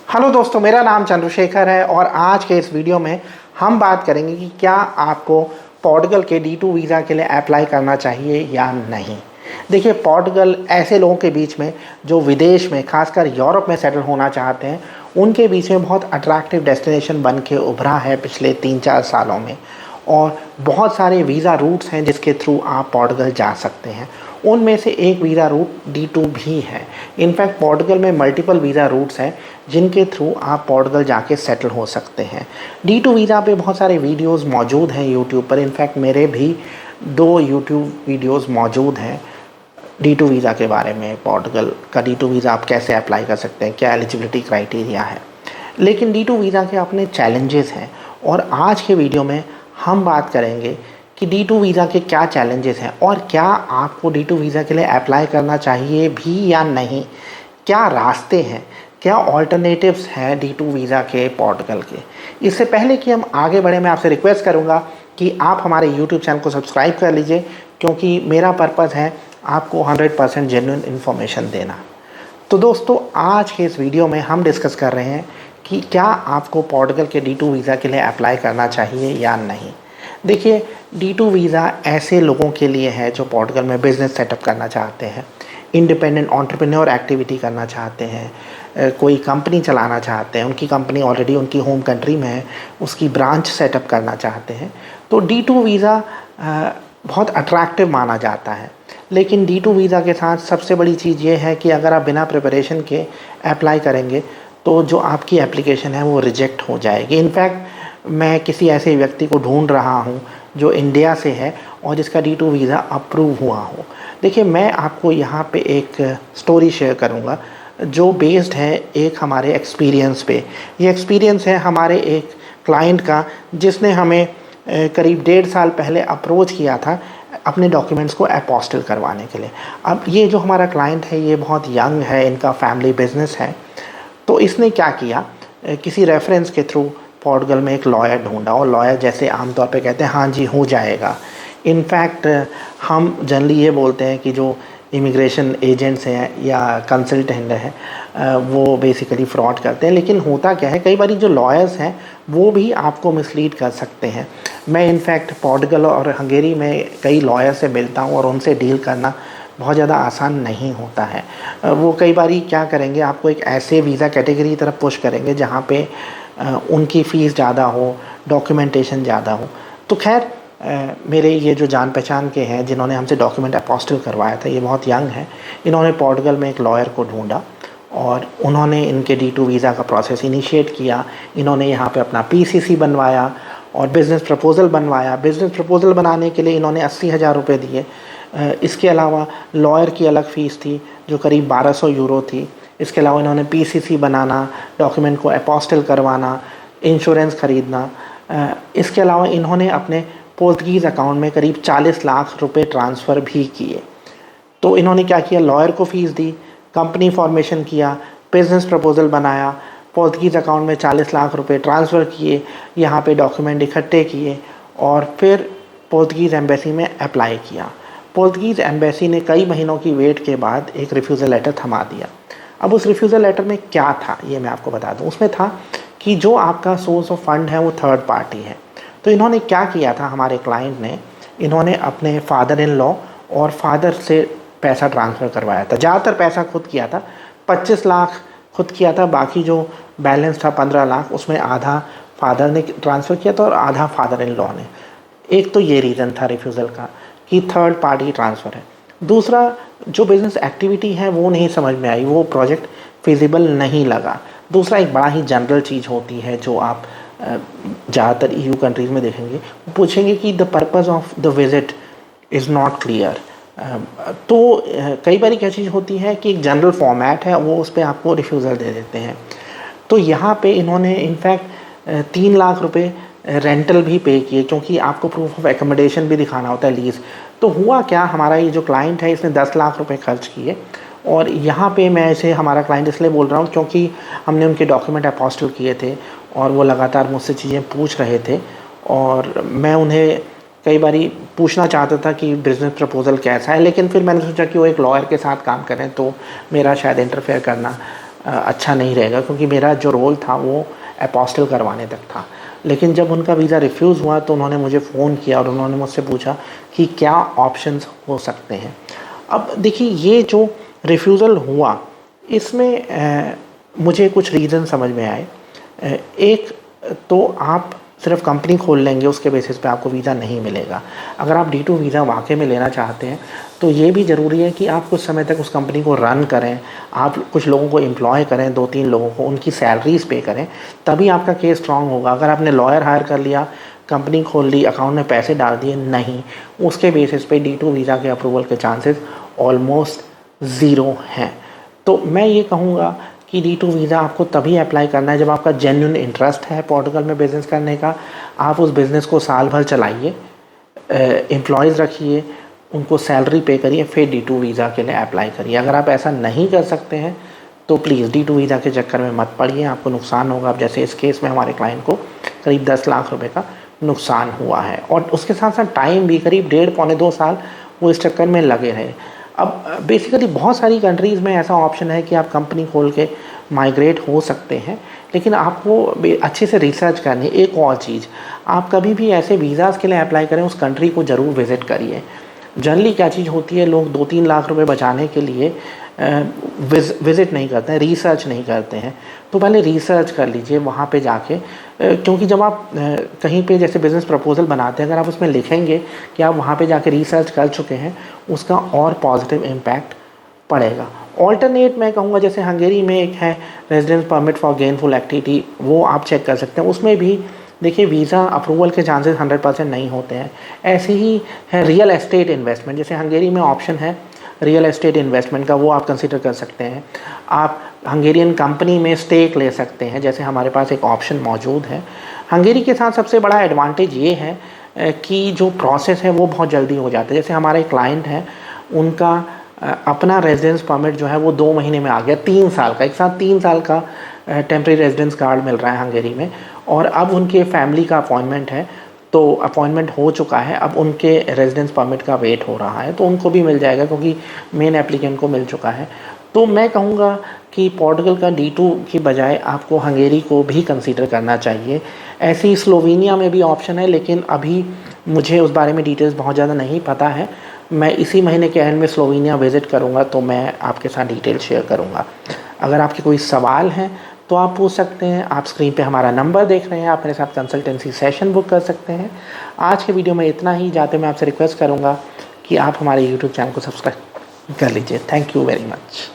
Hello दोस्तों, मेरा नाम चंद्रशेखर है और आज के इस वीडियो में हम बात करेंगे कि क्या आपको पोर्टुगल के D2 वीज़ा के लिए अप्लाई करना चाहिए या नहीं। देखिए, पोर्टुगल ऐसे लोगों के बीच में जो विदेश में, खासकर यूरोप में सेटल होना चाहते हैं, उनके बीच में बहुत अट्रैक्टिव डेस्टिनेशन बन के उभरा है पिछले 3-4 सालों में। और बहुत सारे वीज़ा रूट्स हैं जिसके थ्रू आप पोर्टुगल जा सकते हैं। उनमें से एक वीज़ा रूट D2 भी है। इनफैक्ट पोर्टुगल में मल्टीपल वीज़ा रूट्स हैं जिनके थ्रू आप पोर्टुगल जाके सेटल हो सकते हैं। D2 वीज़ा पे बहुत सारे वीडियोस मौजूद हैं यूट्यूब पर। इनफैक्ट मेरे भी 2 यूट्यूब वीडियोस मौजूद हैं D2 वीज़ा के बारे में। पोर्टुगल का D2 वीज़ा आप कैसे अप्लाई कर सकते हैं, क्या एलिजिबिलिटी क्राइटेरिया है। लेकिन D2 वीज़ा के अपने चैलेंजेस हैं और आज के वीडियो में हम बात करेंगे कि D2 वीज़ा के क्या चैलेंजेस हैं और क्या आपको D2 वीज़ा के लिए अप्लाई करना चाहिए भी या नहीं, क्या रास्ते हैं, क्या ऑल्टरनेटिव्स हैं D2 वीज़ा के पोर्टुगल के। इससे पहले कि हम आगे बढ़े, मैं आपसे रिक्वेस्ट करूंगा कि आप हमारे यूट्यूब चैनल को सब्सक्राइब कर लीजिए, क्योंकि मेरा पर्पज़ है आपको 100% जेन्युइन इन्फॉर्मेशन देना। तो दोस्तों, आज के इस वीडियो में हम डिस्कस कर रहे हैं कि क्या आपको पोर्टुगल के D2 वीज़ा के लिए अप्लाई करना चाहिए या नहीं। देखिए, D2 वीज़ा ऐसे लोगों के लिए है जो पोर्टुगल में बिज़नेस सेटअप करना चाहते हैं, इंडिपेंडेंट एंटरप्रेन्योर एक्टिविटी करना चाहते हैं, कोई कंपनी चलाना चाहते हैं, उनकी कंपनी ऑलरेडी उनकी होम कंट्री में है, उसकी ब्रांच सेटअप करना चाहते हैं। तो D2 वीज़ा बहुत अट्रैक्टिव माना जाता है। लेकिन D2 वीज़ा के साथ सबसे बड़ी चीज़ ये है कि अगर आप बिना प्रिपरेशन के अप्लाई करेंगे तो जो आपकी एप्लीकेशन है वो रिजेक्ट हो जाएगी। इनफैक्ट मैं किसी ऐसे व्यक्ति को ढूंढ रहा हूँ जो इंडिया से है और जिसका D2 वीज़ा अप्रूव हुआ हो। देखिए, मैं आपको यहाँ पे एक स्टोरी शेयर करूँगा जो बेस्ड है एक हमारे एक्सपीरियंस पे। ये एक्सपीरियंस है हमारे एक क्लाइंट का जिसने हमें करीब 1.5 साल पहले अप्रोच किया था अपने डॉक्यूमेंट्स को अपोस्टिल करवाने के लिए। अब ये जो हमारा क्लाइंट है ये बहुत यंग है, इनका फैमिली बिजनेस है। तो इसने क्या किया, किसी रेफरेंस के थ्रू पोर्टुगल में एक लॉयर ढूंढा और लॉयर जैसे आमतौर पे कहते हैं हाँ जी हो जाएगा। इनफैक्ट हम जनरली ये बोलते हैं कि जो इमिग्रेशन एजेंट्स हैं या कंसल्टेंट हैं वो बेसिकली फ्रॉड करते हैं। लेकिन होता क्या है, कई बार जो लॉयर्स हैं वो भी आपको मिसलीड कर सकते हैं। मैं इनफैक्ट पोर्टुगल और हंगेरी में कई लॉयर से मिलता हूँ और उनसे डील करना बहुत ज़्यादा आसान नहीं होता है। वो कई बार क्या करेंगे, आपको एक ऐसे वीज़ा कैटेगरी की तरफ पुश करेंगे जहाँ पे उनकी फ़ीस ज़्यादा हो, डॉक्यूमेंटेशन ज़्यादा हो। तो खैर, मेरे ये जो जान पहचान के हैं जिन्होंने हमसे डॉक्यूमेंट अपोस्टिल करवाया था, ये बहुत यंग हैं। इन्होंने पोर्टुगल में एक लॉयर को ढूंढा और उन्होंने इनके D2 वीज़ा का प्रोसेस इनिशिएट किया। इन्होंने यहाँ पे अपना PCC बनवाया और बिज़नेस प्रपोज़ल बनवाया। बिज़नेस प्रपोज़ल बनाने के लिए इन्होंने 80,000 रुपये दिए। इसके अलावा लॉयर की अलग फ़ीस थी जो करीब 1200 यूरो थी। इसके अलावा इन्होंने PCC बनाना, डॉक्यूमेंट को अपोस्टिल करवाना, इंश्योरेंस ख़रीदना। इसके अलावा इन्होंने अपने पोर्तुगीज़ अकाउंट में करीब 40 लाख रुपए ट्रांसफ़र भी किए। तो इन्होंने क्या किया, लॉयर को फ़ीस दी, कंपनी फॉर्मेशन किया, बिज़नेस प्रपोज़ल बनाया, पोर्तुगीज़ अकाउंट में 40 लाख रुपए ट्रांसफ़र किए, यहाँ पे डॉक्यूमेंट इकट्ठे किए और फिर पोर्तुगीज़ एम्बेसी में अप्लाई किया। पोर्तुगीज़ एम्बेसी ने कई महीनों की वेट के बाद एक रिफ्यूज़ल लेटर थमा दिया। अब उस रिफ्यूज़ल लेटर में क्या था ये मैं आपको बता दूं। उसमें था कि जो आपका सोर्स ऑफ फंड है वो थर्ड पार्टी है। तो इन्होंने क्या किया था, हमारे क्लाइंट ने, इन्होंने अपने फादर इन लॉ और फादर से पैसा ट्रांसफ़र करवाया था। ज़्यादातर पैसा खुद किया था, 25 लाख खुद किया था, बाकी जो बैलेंस था 15 लाख उसमें आधा फादर ने ट्रांसफ़र किया था और आधा फादर इन लॉ ने। एक तो ये रीज़न था रिफ्यूज़ल का कि थर्ड पार्टी ट्रांसफ़र है। दूसरा, जो बिज़नेस एक्टिविटी है वो नहीं समझ में आई, वो प्रोजेक्ट फिजिबल नहीं लगा। दूसरा, एक बड़ा ही जनरल चीज़ होती है जो आप ज़्यादातर EU कंट्रीज़ में देखेंगे, वो पूछेंगे कि the purpose of the visit is not clear. तो कई बार क्या चीज़ होती है कि एक जनरल फॉर्मेट है, वो उस पर आपको रिफ्यूज़ल दे देते हैं। तो यहाँ पे इन्होंने इनफैक्ट 3 लाख रुपए रेंटल भी पे किए, क्योंकि आपको प्रूफ ऑफ एकोमोडेशन भी दिखाना होता है, लीज़। तो हुआ क्या, हमारा ये जो क्लाइंट है इसने 10 लाख रुपए खर्च किए। और यहाँ पे मैं इसे हमारा क्लाइंट इसलिए बोल रहा हूँ क्योंकि हमने उनके डॉक्यूमेंट अपोस्टिल किए थे और वो लगातार मुझसे चीज़ें पूछ रहे थे और मैं उन्हें कई बारी पूछना चाहता था कि बिज़नेस प्रपोज़ल कैसा है। लेकिन फिर मैंने सोचा कि वो एक लॉयर के साथ काम करें तो मेरा शायद इंटरफेयर करना अच्छा नहीं रहेगा, क्योंकि मेरा जो रोल था वो अपोस्टल करवाने तक था। लेकिन जब उनका वीज़ा रिफ्यूज़ हुआ तो उन्होंने मुझे फ़ोन किया और उन्होंने मुझसे पूछा कि क्या ऑप्शंस हो सकते हैं। अब देखिए, ये जो रिफ्यूज़ल हुआ इसमें मुझे कुछ रीज़न समझ में आए। एक तो आप सिर्फ कंपनी खोल लेंगे, उसके बेसिस पे आपको वीज़ा नहीं मिलेगा। अगर आप D2 वीज़ा वाकई में लेना चाहते हैं तो ये भी ज़रूरी है कि आप कुछ समय तक उस कंपनी को रन करें, आप कुछ लोगों को एम्प्लॉय करें, 2-3 लोगों को, उनकी सैलरीज़ पे करें, तभी आपका केस स्ट्रॉन्ग होगा। अगर आपने लॉयर हायर कर लिया, कंपनी खोल ली, अकाउंट में पैसे डाल दिए, नहीं, उसके बेसिस पे D2 वीज़ा के अप्रूवल के चांसेस ऑलमोस्ट ज़ीरो हैं। तो मैं ये कहूँगा कि D2 वीज़ा आपको तभी अप्लाई करना है जब आपका जेन्युइन इंटरेस्ट है पोर्टुगल में बिज़नेस करने का। आप उस बिज़नेस को साल भर चलाइए, एम्प्लॉयज़ रखिए, उनको सैलरी पे करिए, फिर D2 वीज़ा के लिए अप्लाई करिए। अगर आप ऐसा नहीं कर सकते हैं तो प्लीज़ D2 वीज़ा के चक्कर में मत पड़िए, आपको नुकसान होगा। अब जैसे इस केस में हमारे क्लाइंट को करीब 10 लाख रुपए का नुकसान हुआ है, और उसके साथ साथ टाइम भी करीब 1.5-पौने 2 साल वो इस चक्कर में लगे रहे। अब बेसिकली बहुत सारी कंट्रीज़ में ऐसा ऑप्शन है कि आप कंपनी खोल के माइग्रेट हो सकते हैं, लेकिन आपको अच्छे से रिसर्च करनी है। एक और चीज़, आप कभी भी ऐसे वीज़ाज़ के लिए अप्लाई करें, उस कंट्री को ज़रूर विज़िट करिए। जनरली क्या चीज़ होती है, लोग 2-3 लाख रुपए बचाने के लिए विज़िट नहीं करते हैं, रिसर्च नहीं करते हैं। तो पहले रिसर्च कर लीजिए वहाँ पे जाके, क्योंकि जब आप कहीं पे जैसे बिज़नेस प्रपोज़ल बनाते हैं, अगर आप उसमें लिखेंगे कि आप वहाँ पे जाके रिसर्च कर चुके हैं, उसका और पॉजिटिव इम्पैक्ट पड़ेगा। ऑल्टरनेट मैं कहूँगा, जैसे हंगेरी में एक है residence permit for gainful activity, वो आप चेक कर सकते हैं। उसमें भी देखिए वीज़ा अप्रूवल के चांसेस 100% नहीं होते हैं। ऐसे ही है रियल एस्टेट इन्वेस्टमेंट, जैसे हंगेरी में ऑप्शन है रियल एस्टेट इन्वेस्टमेंट का, वो आप कंसिडर कर सकते हैं। आप हंगेरियन कंपनी में स्टेक ले सकते हैं, जैसे हमारे पास एक ऑप्शन मौजूद है। हंगेरी के साथ सबसे बड़ा एडवांटेज ये है कि जो प्रोसेस है वो बहुत जल्दी हो जाता है। जैसे हमारे क्लाइंट हैं, उनका अपना रेजिडेंस परमिट जो है वो 2 महीने में आ गया, 3 साल का, एक साथ 3 साल का टेम्प्रेरी रेजिडेंस कार्ड मिल रहा है हंगेरी में। और अब उनके फैमिली का अपॉइंटमेंट है, तो अपॉइंटमेंट हो चुका है, अब उनके रेजिडेंस परमिट का वेट हो रहा है, तो उनको भी मिल जाएगा क्योंकि मेन एप्लीकेंट को मिल चुका है। तो मैं कहूँगा कि पोर्टुगल का D2 की बजाय आपको हंगेरी को भी कंसीडर करना चाहिए। ऐसे ही स्लोवेनिया में भी ऑप्शन है, लेकिन अभी मुझे उस बारे में डिटेल्स बहुत ज़्यादा नहीं पता है। मैं इसी महीने के एंड में स्लोवेनिया विज़िट करूँगा, तो मैं आपके साथ डिटेल शेयर करूँगा। अगर आपके कोई सवाल हैं तो आप पूछ सकते हैं। आप स्क्रीन पे हमारा नंबर देख रहे हैं, आप मेरे साथ कंसल्टेंसी सेशन बुक कर सकते हैं। आज के वीडियो में इतना ही। जाते मैं आपसे रिक्वेस्ट करूँगा कि आप हमारे YouTube चैनल को सब्सक्राइब कर लीजिए। Thank you very much.